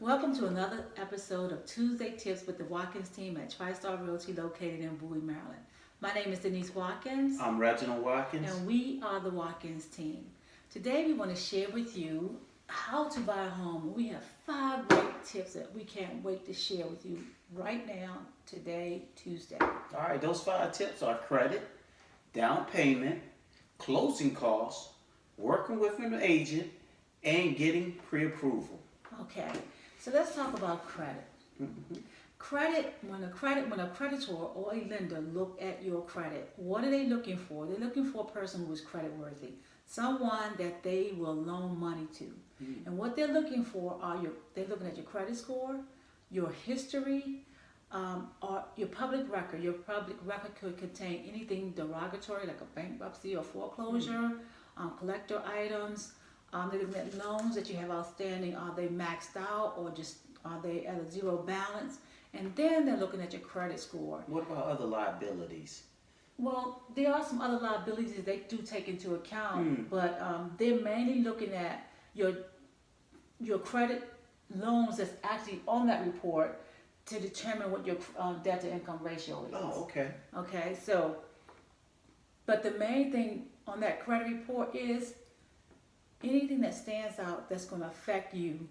Welcome to another episode of Tuesday Tips with the Watkins team at TriStar Realty located in Bowie, Maryland. My name is Denise Watkins. I'm Reginald Watkins. And we are the Watkins team. Today we want to share with you how to buy a home. We have 5 great tips that we can't wait to share with you right now, today, Tuesday. All right, those 5 tips are credit, down payment, closing costs, working with an agent, and getting pre-approval. Okay, so let's talk about credit. When a creditor or a lender look at your credit, what are they looking for? They're looking for a person who is credit worthy, someone that they will loan money to. And what they're looking for they're looking at your credit score, your history, or your public record. Your public record could contain anything derogatory like a bankruptcy or foreclosure, collector items. They're looking at loans that you have outstanding. Are they maxed out or just are they at a zero balance? And then they're looking at your credit score. What about other liabilities? Well, there are some other liabilities that they do take into account, but they're mainly looking at your credit loans that's actually on that report to determine what your debt to income ratio is. Oh, okay. Okay, so, but the main thing on that credit report is anything that stands out that's going to affect you,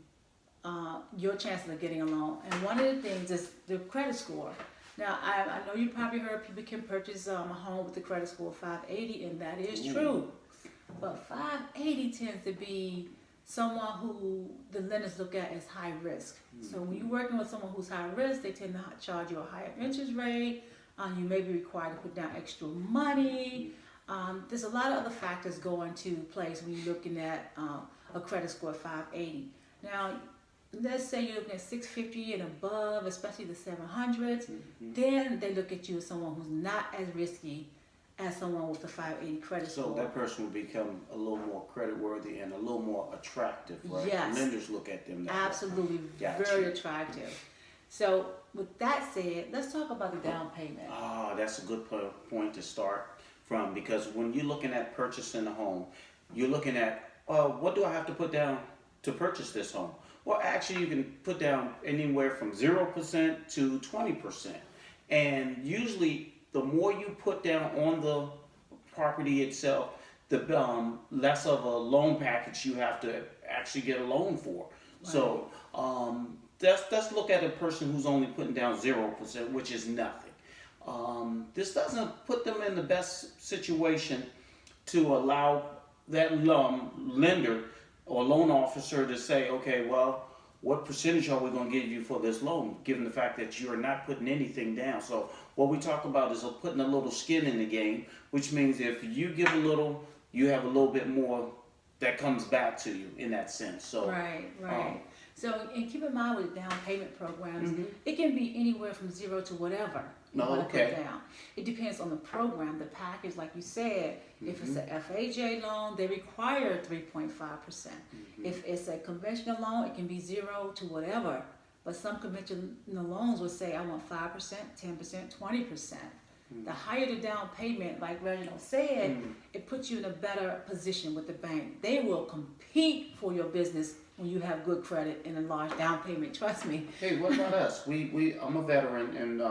your chances of getting a loan. And one of the things is the credit score. Now, I know you probably heard people can purchase a home with a credit score of 580, and that is true. But 580 tends to be someone who the lenders look at as high risk. So when you're working with someone who's high risk, they tend to charge you a higher interest rate. You may be required to put down extra money. There's a lot of other factors go into place when you're looking at a credit score of 580. Now, let's say you're looking at 650 and above, especially the 700s, then they look at you as someone who's not as risky as someone with the 580 credit score. So that person will become a little more credit worthy and a little more attractive, right? Yes. The lenders look at them that way. Absolutely, Gotcha. very attractive. So with that said, let's talk about the down payment. That's a good point to start from, because when you're looking at purchasing a home, you're looking at, what do I have to put down to purchase this home? Well, actually, you can put down anywhere from 0% to 20%. And usually, the more you put down on the property itself, the less of a loan package you have to actually get a loan for. Right. So let's look at a person who's only putting down 0%, which is nothing. This doesn't put them in the best situation to allow that lender or loan officer to say, okay, well, what percentage are we going to give you for this loan, given the fact that you're not putting anything down? So what we talk about is putting a little skin in the game, which means if you give a little, you have a little bit more that comes back to you in that sense. So right. So, and keep in mind with down payment programs, it can be anywhere from 0 to whatever you want to put down. It depends on the program, the package, like you said. If it's an FHA loan, they require 3.5%. If it's a conventional loan, it can be 0 to whatever. But some conventional loans will say, I want 5%, 10%, 20%. The higher the down payment, like Reginald said, it puts you in a better position with the bank. They will compete for your business when you have good credit and a large down payment. Trust me. Hey, what about us? I'm a veteran, and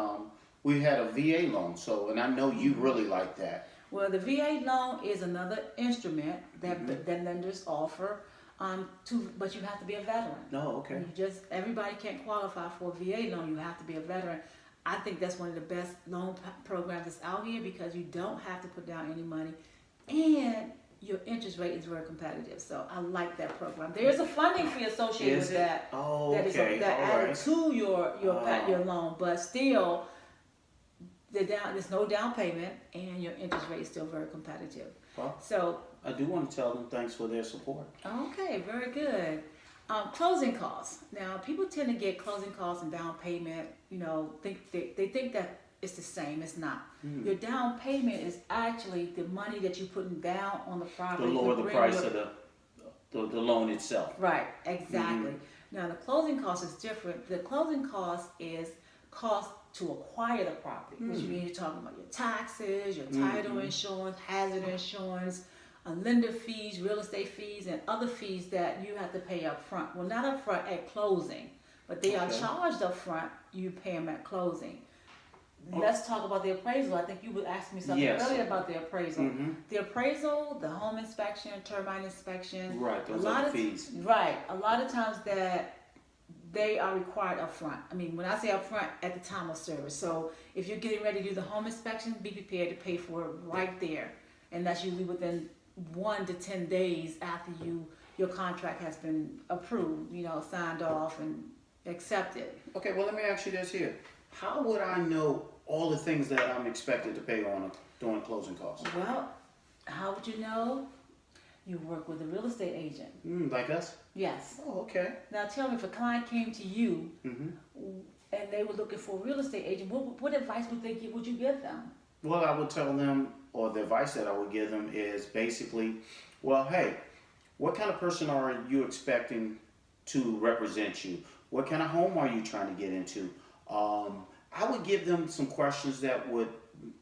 we had a VA loan. So, and I know you really like that. Well, the VA loan is another instrument that lenders offer. But you have to be a veteran. No, okay. Everybody can't qualify for a VA loan. You have to be a veteran. I think that's one of the best loan programs that's out here because you don't have to put down any money, and your interest rate is very competitive. So I like that program. There is a funding fee associated with that. Oh, that okay. That added to your loan, but still, there's no down payment, and your interest rate is still very competitive. Well, so I do want to tell them thanks for their support. Okay, very good. Closing costs. Now, people tend to get closing costs and down payment. They think that it's the same. It's not. Your down payment is actually the money that you're putting down on the property. To lower the price of the loan itself. Right, exactly. Now, the closing cost is different. The closing cost is cost to acquire the property, which means you're talking about your taxes, your title insurance, hazard insurance, lender fees, real estate fees, and other fees that you have to pay up front. Well, not up front, at closing. but they are Okay. charged up front. You pay them at closing. Oh. Let's talk about the appraisal. I think you would ask me something Yes. earlier about the appraisal. Mm-hmm. The appraisal, the home inspection, turbine inspection. Right, those a lot are of the fees. Right. A lot of times that they are required up front. I mean, when I say up front, at the time of service. So if you're getting ready to do the home inspection, be prepared to pay for it right there. And that's usually within 1 to 10 days after your contract has been approved, signed off and accepted. Okay, well, let me ask you this here. How would I know all the things that I'm expected to pay on during closing costs? Well, how would you know? You work with a real estate agent. Like us? Yes. Oh, okay. Now tell me, if a client came to you Mm-hmm. and they were looking for a real estate agent, what advice would you give them? Well, I would tell them, or the advice that I would give them is basically, well, hey, what kind of person are you expecting to represent you? What kind of home are you trying to get into? I would give them some questions that would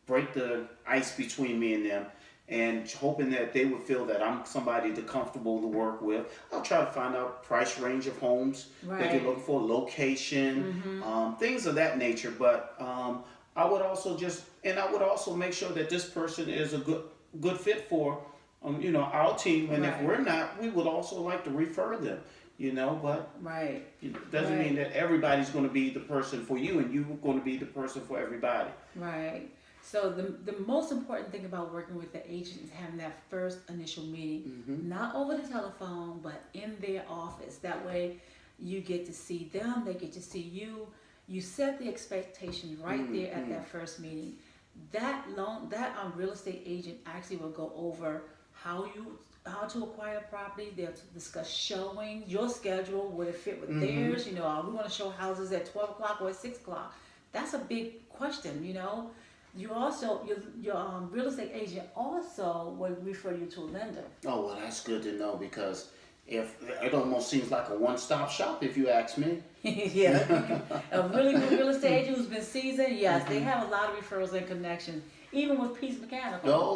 break the ice between me and them, and hoping that they would feel that I'm somebody to comfortable to work with. I'll try to find out price range of homes that they're Right. looking for, location, things of that nature. But I would also make sure that this person is a good fit for our team. And if Right. we're not, we would also like to refer them. But Right. it doesn't Right. mean that everybody's going to be the person for you, and you're going to be the person for everybody. Right. So the most important thing about working with the agent is having that first initial meeting, not over the telephone, but in their office. That way, you get to see them, they get to see you. You set the expectations right there at that first meeting. That real estate agent actually will go over how to acquire property. They'll discuss showing your schedule, would it fit with theirs? Are we going to show houses at 12 o'clock or at 6 o'clock? That's a big question. You also your real estate agent also will refer you to a lender. Oh, well, that's good to know, because if it almost seems like a one-stop shop, if you ask me. Yeah, a really good real estate agent who's been seasoned. Yes, they have a lot of referrals and connections, even with Peace Mechanical. No.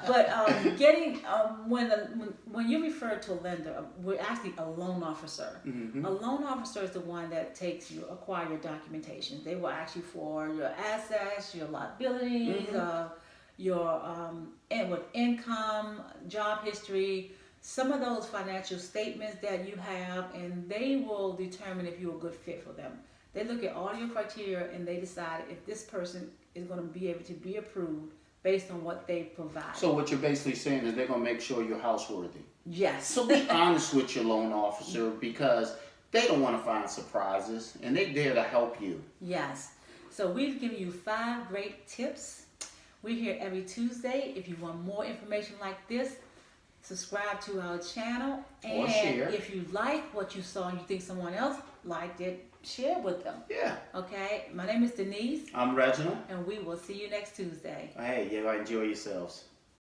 But when you refer to a lender, we're actually a loan officer. A loan officer is the one that acquire your documentation. They will ask you for your assets, your liabilities, with income, job history, some of those financial statements that you have, and they will determine if you're a good fit for them. They look at all your criteria and they decide if this person is going to be able to be approved based on what they provide. So what you're basically saying is they're going to make sure you're house worthy. Yes. So be honest with your loan officer, because they don't want to find surprises, and they're there to help you. Yes. So we've given you 5 great tips. We're here every Tuesday. If you want more information like this, subscribe to our channel. Or And share. if you like what you saw and you think someone else liked it, share with them. Yeah. Okay? My name is Denise, I'm Reginald. and we will see you next Tuesday. Hey, you enjoy yourselves.